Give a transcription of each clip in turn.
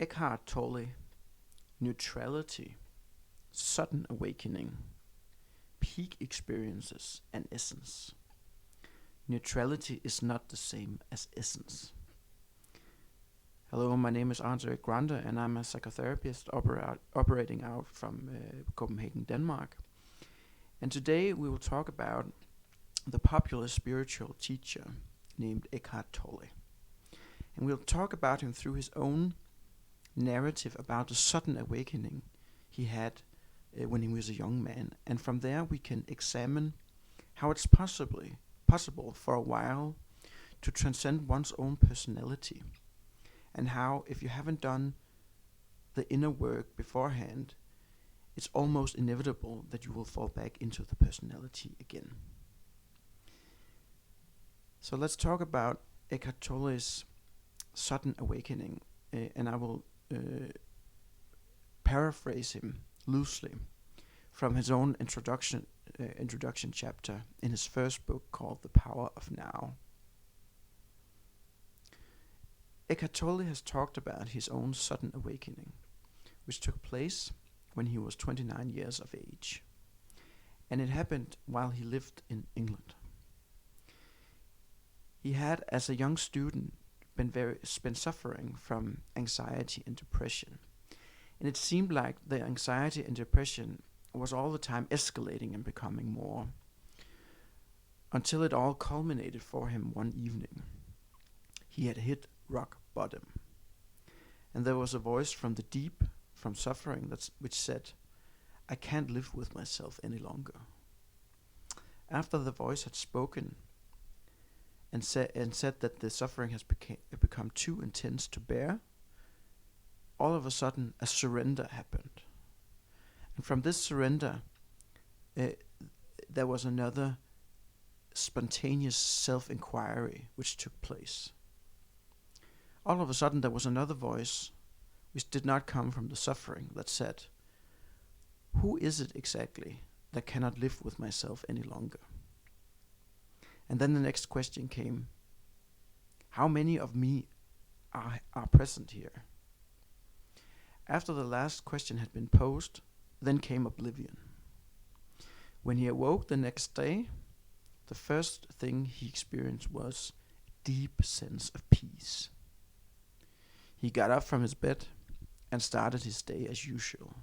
Eckhart Tolle, Neutrality, Sudden Awakening, Peak Experiences and Essence. Neutrality is not the same as essence. Hello, my name is Andre Grande and I'm a psychotherapist operating out from Copenhagen, Denmark. And today we will talk about the popular spiritual teacher named Eckhart Tolle. And we'll talk about him through his own narrative about the sudden awakening he had when he was a young man. And from there we can examine how it's possible for a while to transcend one's own personality, and how, if you haven't done the inner work beforehand, it's almost inevitable that you will fall back into the personality again. So let's talk about Eckhart Tolle's sudden awakening, and I will paraphrase him loosely from his own introduction chapter in his first book called The Power of Now. Eckhart Tolle has talked about his own sudden awakening, which took place when he was 29 years of age, and it happened while he lived in England. He had, as a young student, been suffering from anxiety and depression, and it seemed like the anxiety and depression was all the time escalating and becoming more, until it all culminated for him one evening. He had hit rock bottom, and there was a voice from the deep, from suffering, which said, "I can't live with myself any longer." After the voice had spoken and said that the suffering has become too intense to bear, all of a sudden a surrender happened. And from this surrender, there was another spontaneous self-inquiry which took place. All of a sudden there was another voice which did not come from the suffering that said, "Who is it exactly that cannot live with myself any longer?" And then the next question came, how many of me are present here? After the last question had been posed, then came oblivion. When he awoke the next day, the first thing he experienced was a deep sense of peace. He got up from his bed and started his day as usual.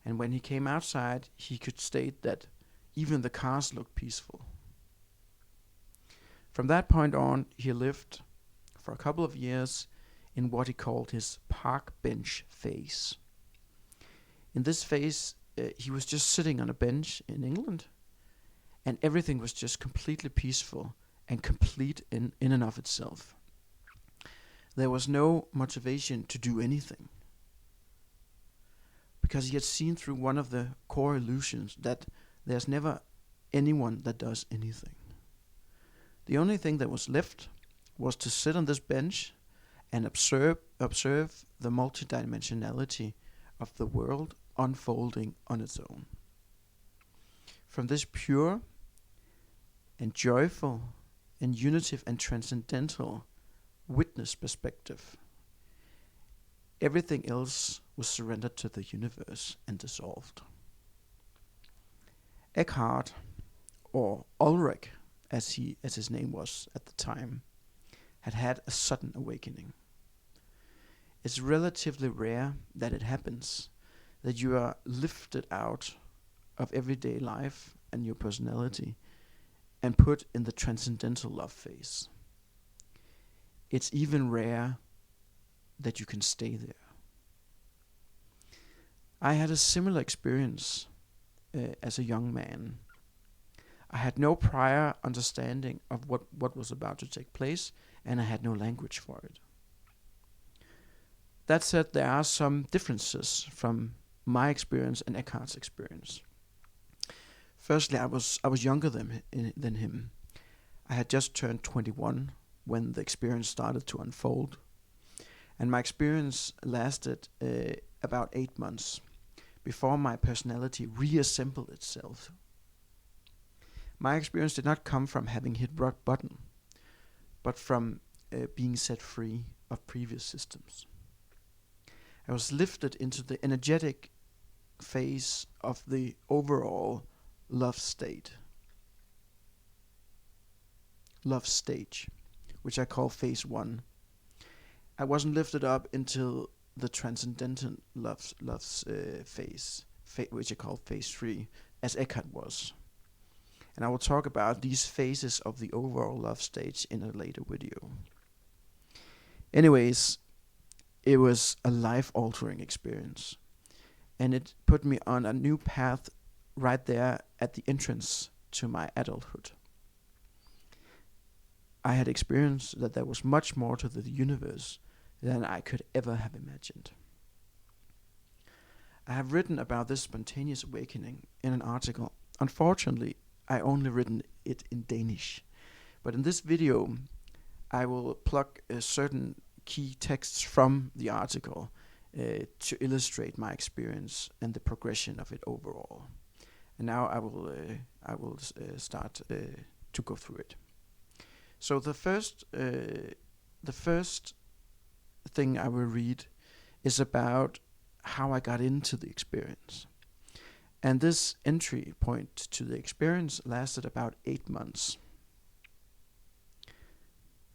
And when he came outside, he could state that even the cars looked peaceful. From that point on, he lived for a couple of years in what he called his park bench phase. In this phase, he was just sitting on a bench in England, and everything was just completely peaceful and complete in and of itself. There was no motivation to do anything, because he had seen through one of the core illusions that there's never anyone that does anything. The only thing that was left was to sit on this bench and observe the multidimensionality of the world unfolding on its own. From this pure and joyful and unitive and transcendental witness perspective, everything else was surrendered to the universe and dissolved. Eckhart, or Ulrich as his name was at the time, had a sudden awakening. It's relatively rare that it happens, that you are lifted out of everyday life and your personality and put in the transcendental love phase. It's even rare that you can stay there. I had a similar experience as a young man. I had no prior understanding of what was about to take place, and I had no language for it. That said, there are some differences from my experience and Eckhart's experience. Firstly, I was younger than him. I had just turned 21 when the experience started to unfold, and my experience lasted about 8 months before my personality reassembled itself. My experience did not come from having hit rock bottom, but from being set free of previous systems. I was lifted into the energetic phase of the overall love state, love stage, which I call phase 1. I wasn't lifted up until the transcendental love's phase, which I call phase 3, as Eckhart was. And I will talk about these phases of the overall love stage in a later video. Anyways, it was a life-altering experience, and it put me on a new path right there at the entrance to my adulthood. I had experienced that there was much more to the universe than I could ever have imagined. I have written about this spontaneous awakening in an article. Unfortunately, I only written it in Danish. But in this video, I will plug certain key texts from the article to illustrate my experience and the progression of it overall. And now I will start to go through it. So the first thing I will read is about how I got into the experience. And this entry point to the experience lasted about 8 months.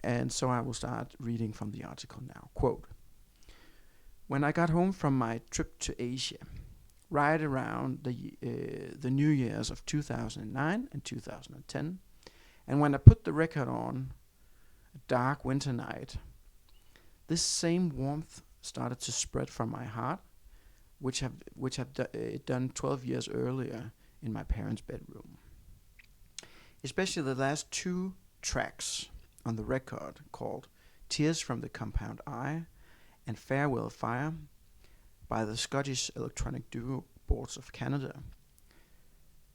And so I will start reading from the article now. Quote, "When I got home from my trip to Asia, right around the New Year's of 2009 and 2010, and when I put the record on a dark winter night, this same warmth started to spread from my heart, which had done 12 years earlier in my parents' bedroom. Especially the last 2 tracks on the record, called Tears from the Compound Eye and Farewell Fire by the Scottish electronic duo Boards of Canada,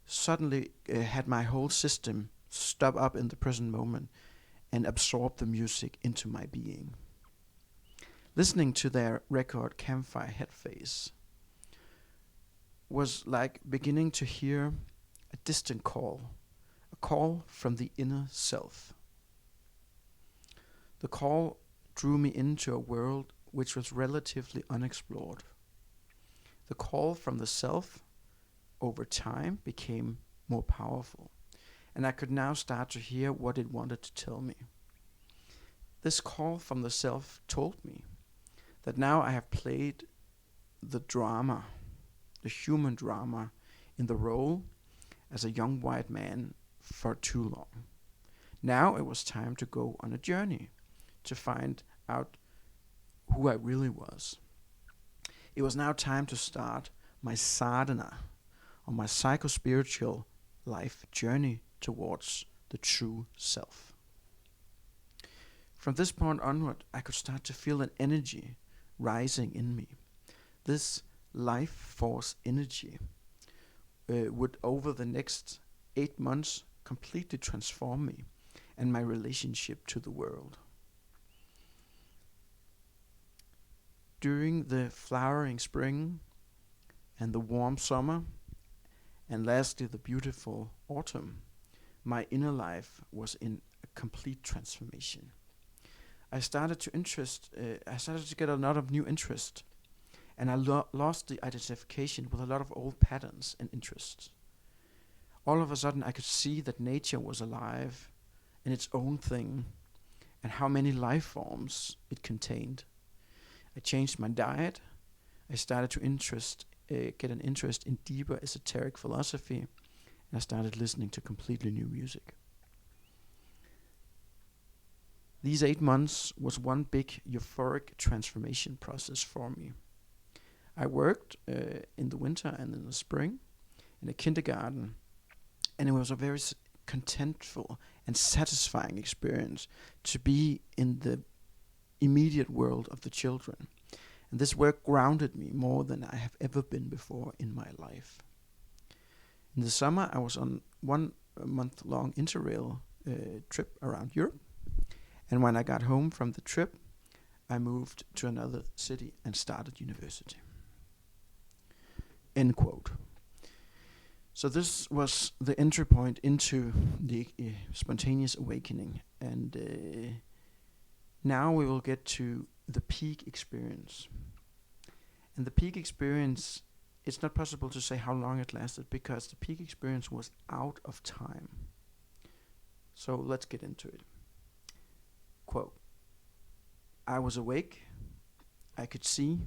suddenly had my whole system stop up in the present moment and absorb the music into my being. Listening to their record Campfire Headface was like beginning to hear a distant call, a call from the inner self. The call drew me into a world which was relatively unexplored. The call from the self over time became more powerful, and I could now start to hear what it wanted to tell me. This call from the self told me that now I have played the drama, the human drama, in the role as a young white man for too long. Now it was time to go on a journey to find out who I really was. It was now time to start my sadhana, or my psycho-spiritual life journey towards the true self. From this point onward, I could start to feel an energy rising in me. This life force energy would, over the next 8 months, completely transform me and my relationship to the world. During the flowering spring and the warm summer, and lastly the beautiful autumn, my inner life was in a complete transformation. I started to get a lot of new interest, and I lost the identification with a lot of old patterns and interests. All of a sudden I could see that nature was alive in its own thing, and how many life forms it contained. I changed my diet. I started to get an interest in deeper esoteric philosophy, and I started listening to completely new music. These 8 months was one big euphoric transformation process for me. I worked in the winter and in the spring in a kindergarten, and it was a very contentful and satisfying experience to be in the immediate world of the children. And this work grounded me more than I have ever been before in my life. In the summer, I was on 1 month-long interrail trip around Europe. And when I got home from the trip, I moved to another city and started university. End quote. So this was the entry point into the spontaneous awakening. And now we will get to the peak experience. And the peak experience, it's not possible to say how long it lasted because the peak experience was out of time. So let's get into it. Quote, I was awake, I could see,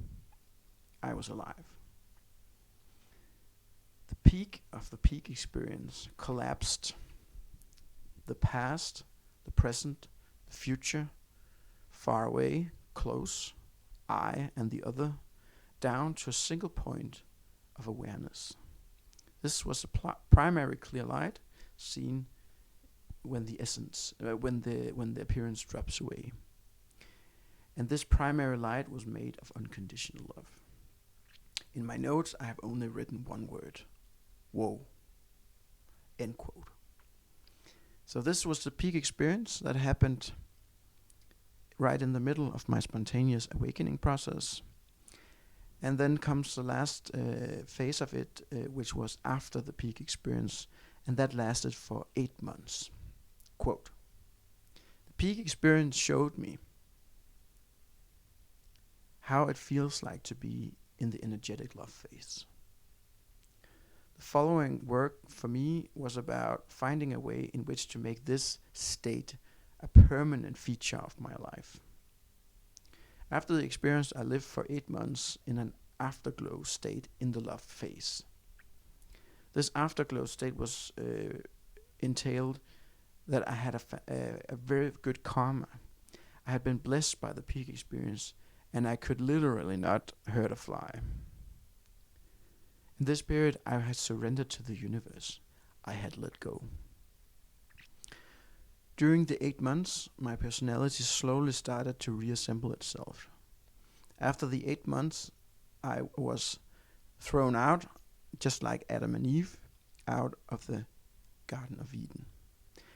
I was alive. The peak of the peak experience collapsed the past, the present, the future, far away, close, I and the other, down to a single point of awareness. This was the primary clear light seen when the essence, when the appearance drops away. And this primary light was made of unconditional love. In my notes, I have only written one word: whoa. End quote. So this was the peak experience that happened right in the middle of my spontaneous awakening process. And then comes the last phase of it, which was after the peak experience, and that lasted for 8 months. Quote, the peak experience showed me how it feels like to be in the energetic love phase. The following work for me was about finding a way in which to make this state a permanent feature of my life. After the experience, I lived for 8 months in an afterglow state in the love phase. This afterglow state was entailed that I had a very good karma. I had been blessed by the peak experience, and I could literally not hurt a fly. In this period, I had surrendered to the universe. I had let go. During the 8 months, my personality slowly started to reassemble itself. After the 8 months, I was thrown out, just like Adam and Eve, out of the Garden of Eden,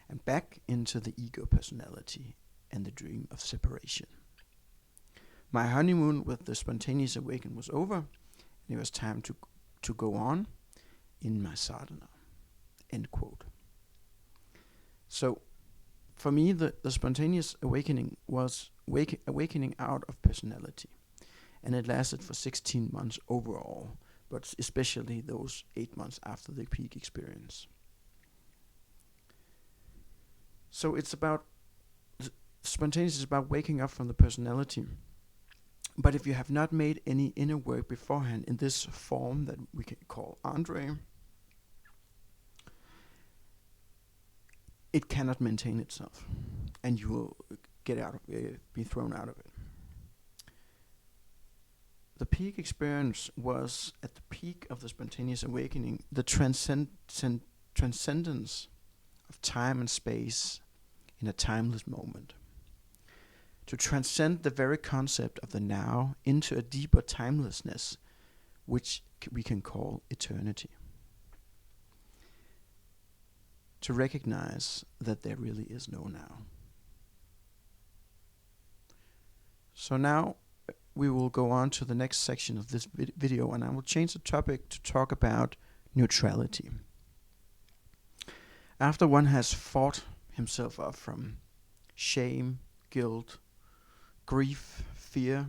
and back into the ego personality and the dream of separation. My honeymoon with the spontaneous awakening was over, and it was time to go on in my sadhana. End quote. So, for me, the spontaneous awakening was awakening out of personality, and it lasted for 16 months overall, but especially those 8 months after the peak experience. So it's about, spontaneous is about waking up from the personality. But if you have not made any inner work beforehand in this form that we can call Andre, it cannot maintain itself, and you will get out of it, be thrown out of it. The peak experience was at the peak of the spontaneous awakening, the transcendence of time and space in a timeless moment. To transcend the very concept of the now into a deeper timelessness, which we can call eternity. To recognize that there really is no now. So now we will go on to the next section of this video, and I will change the topic to talk about neutrality. After one has fought himself up from shame, guilt, grief, fear,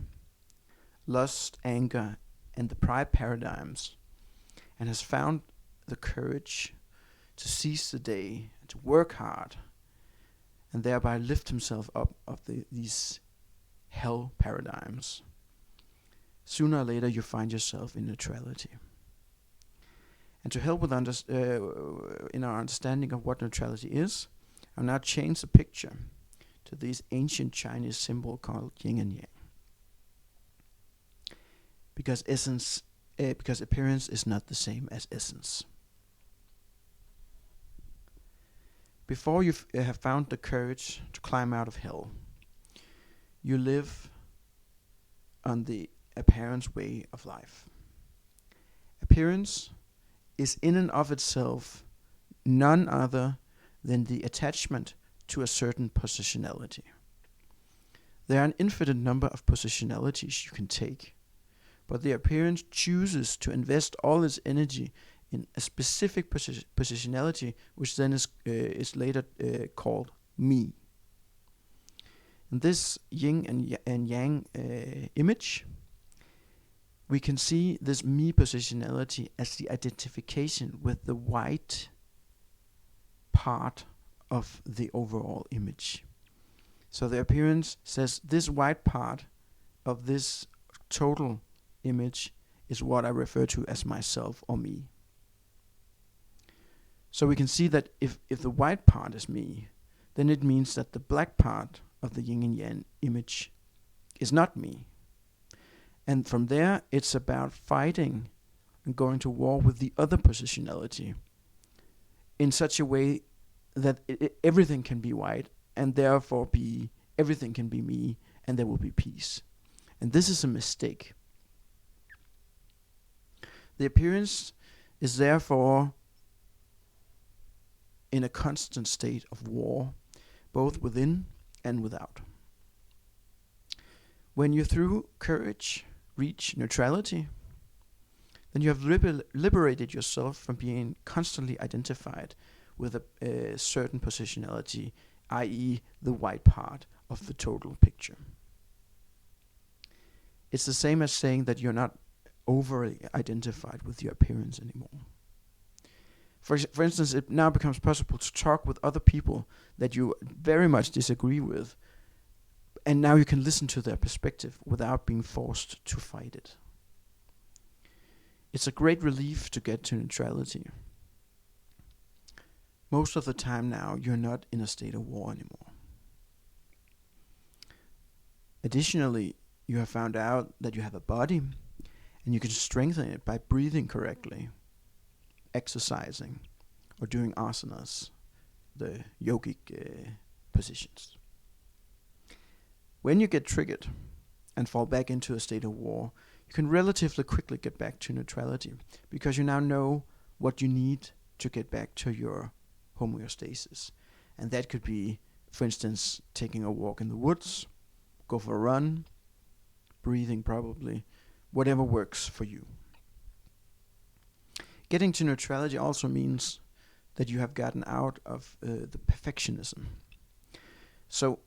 lust, anger, and the pride paradigms, and has found the courage to seize the day, and to work hard, and thereby lift himself up of these hell paradigms, sooner or later you find yourself in neutrality. And to help with in our understanding of what neutrality is, I'll now change the picture to this ancient Chinese symbol called yin and yang. Because appearance is not the same as essence. Before you have found the courage to climb out of hell, you live on the appearance way of life. Appearance is in and of itself none other than the attachment to a certain positionality. There are an infinite number of positionalities you can take, but the appearance chooses to invest all its energy in a specific positionality, which then is later called me. And this yin and yang image we can see this me positionality as the identification with the white part of the overall image. So the appearance says this white part of this total image is what I refer to as myself or me. So we can see that if the white part is me, then it means that the black part of the yin and yang image is not me. And from there, it's about fighting and going to war with the other positionality in such a way that everything can be white, and therefore everything can be me, and there will be peace. And this is a mistake. The appearance is therefore in a constant state of war, both within and without. When you, through courage, reach neutrality, then you have liberated yourself from being constantly identified with a certain positionality, i.e. the white part of the total picture. It's the same as saying that you're not overly identified with your appearance anymore. For instance, it now becomes possible to talk with other people that you very much disagree with, and now you can listen to their perspective without being forced to fight it. It's a great relief to get to neutrality. Most of the time now, you're not in a state of war anymore. Additionally, you have found out that you have a body, and you can strengthen it by breathing correctly, exercising, or doing asanas, the yogic positions. When you get triggered and fall back into a state of war, you can relatively quickly get back to neutrality, because you now know what you need to get back to your homeostasis. And that could be, for instance, taking a walk in the woods, go for a run, breathing probably, whatever works for you. Getting to neutrality also means that you have gotten out of the perfectionism. So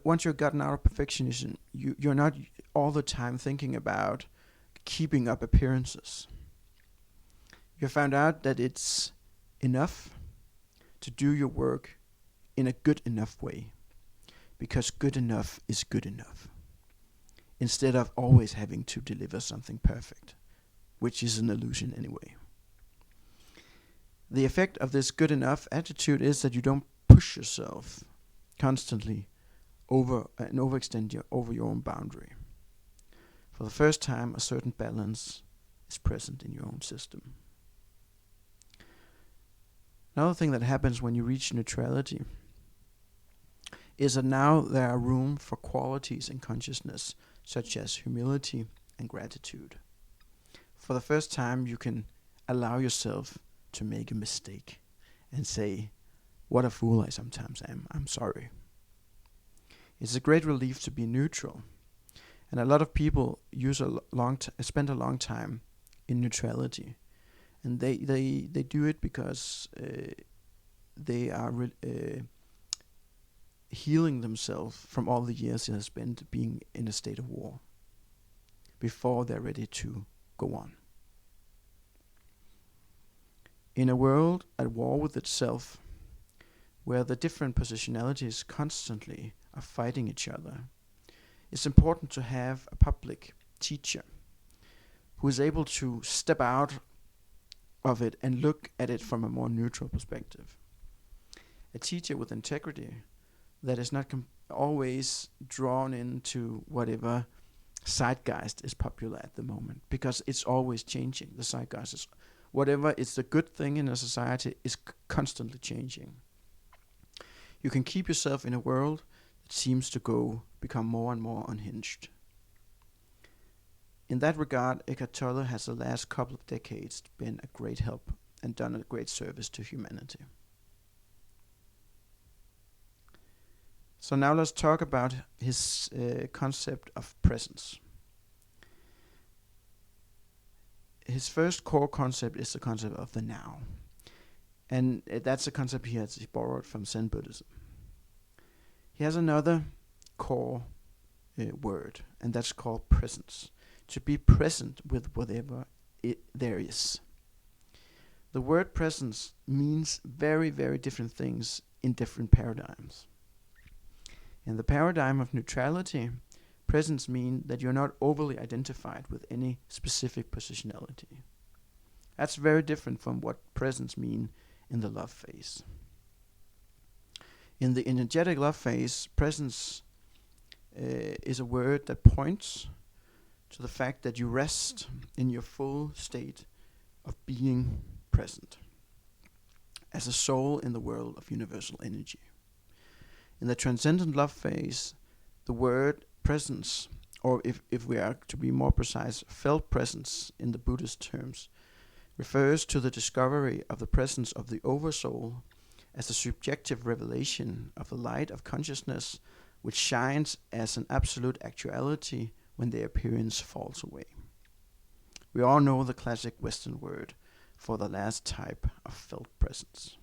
once you've gotten out of perfectionism, you're not all the time thinking about keeping up appearances. You found out that it's enough to do your work in a good enough way, because good enough is good enough, instead of always having to deliver something perfect, which is an illusion anyway. The effect of this good enough attitude is that you don't push yourself constantly overextend over your own boundary. For the first time, a certain balance is present in your own system. Another thing that happens when you reach neutrality is that now there are room for qualities in consciousness, such as humility and gratitude. For the first time, you can allow yourself to make a mistake and say, "What a fool I sometimes am. I'm sorry." It's a great relief to be neutral. And a lot of people spend a long time in neutrality. And they do it because they are healing themselves from all the years they have spent being in a state of war before they're ready to go on. In a world at war with itself, where the different positionalities constantly are fighting each other, it's important to have a public teacher who is able to step out of it and look at it from a more neutral perspective. A teacher with integrity that is not always drawn into whatever zeitgeist is popular at the moment, because it's always changing. The zeitgeist is whatever is the good thing in a society is constantly changing. You can keep yourself in a world that seems to become more and more unhinged. In that regard, Eckhart Tolle has the last couple of decades been a great help and done a great service to humanity. So now let's talk about his concept of presence. His first core concept is the concept of the now. And that's a concept he borrowed from Zen Buddhism. He has another core word, and that's called presence. to be present with whatever there is. The word presence means very, very different things in different paradigms. In the paradigm of neutrality, presence means that you're not overly identified with any specific positionality. That's very different from what presence means in the love phase. In the energetic love phase, presence is a word that points to the fact that you rest in your full state of being present as a soul in the world of universal energy. In the transcendent love phase, the word presence, or if we are to be more precise, felt presence in the Buddhist terms, refers to the discovery of the presence of the oversoul as a subjective revelation of the light of consciousness which shines as an absolute actuality when the appearance falls away. We all know the classic Western word for the last type of felt presence.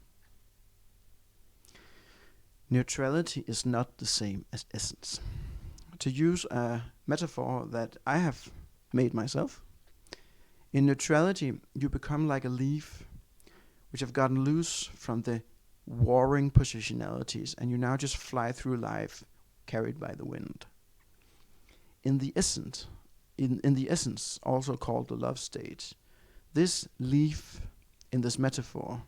Neutrality is not the same as essence. To use a metaphor that I have made myself, in neutrality you become like a leaf which have gotten loose from the warring positionalities, and you now just fly through life carried by the wind. In the essence, also called the love state, this leaf in this metaphor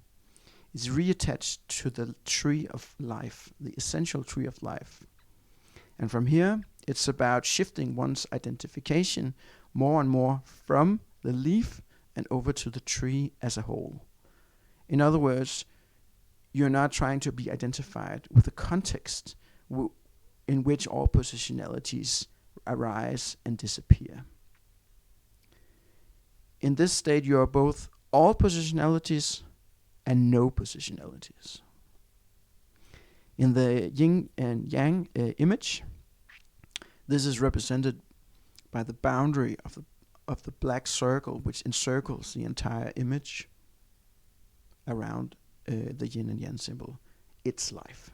is reattached to the tree of life, the essential tree of life. And from here, it's about shifting one's identification more and more from the leaf and over to the tree as a whole. In other words, you're not trying to be identified with the context in which all positionalities arise and disappear. In this state, you are both all positionalities and no positionalities. In the yin and yang image, this is represented by the boundary of the black circle which encircles the entire image around the yin and yang symbol. It's life.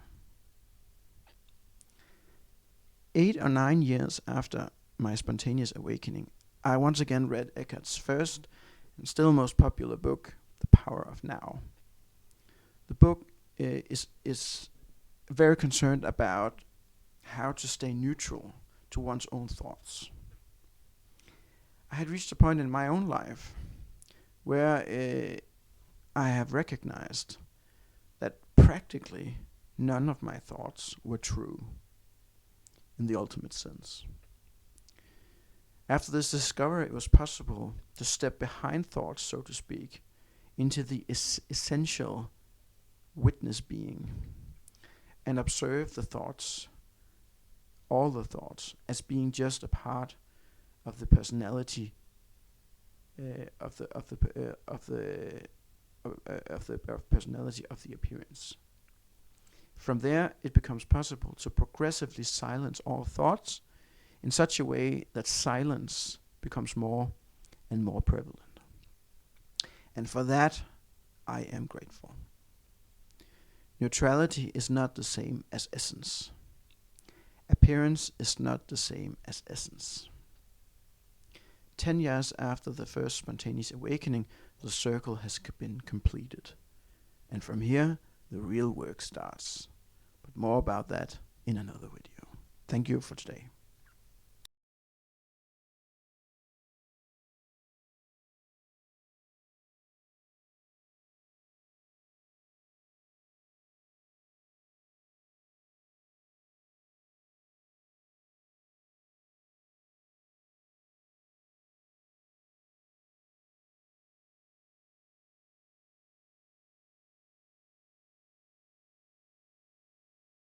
8 or 9 years after my spontaneous awakening, I once again read Eckhart's first and still most popular book, The Power of Now. The book is very concerned about how to stay neutral to one's own thoughts. I had reached a point in my own life where I have recognized that practically none of my thoughts were true in the ultimate sense. After this discovery, it was possible to step behind thoughts, so to speak, into the essential witness being and observe the thoughts, all the thoughts, as being just a part of the personality of the personality of the appearance. From there, it becomes possible to progressively silence all thoughts in such a way that silence becomes more and more prevalent. And for that, I am grateful. Neutrality is not the same as essence. Appearance is not the same as essence. 10 years after the first spontaneous awakening, the circle has been completed. And from here, the real work starts. But more about that in another video. Thank you for today.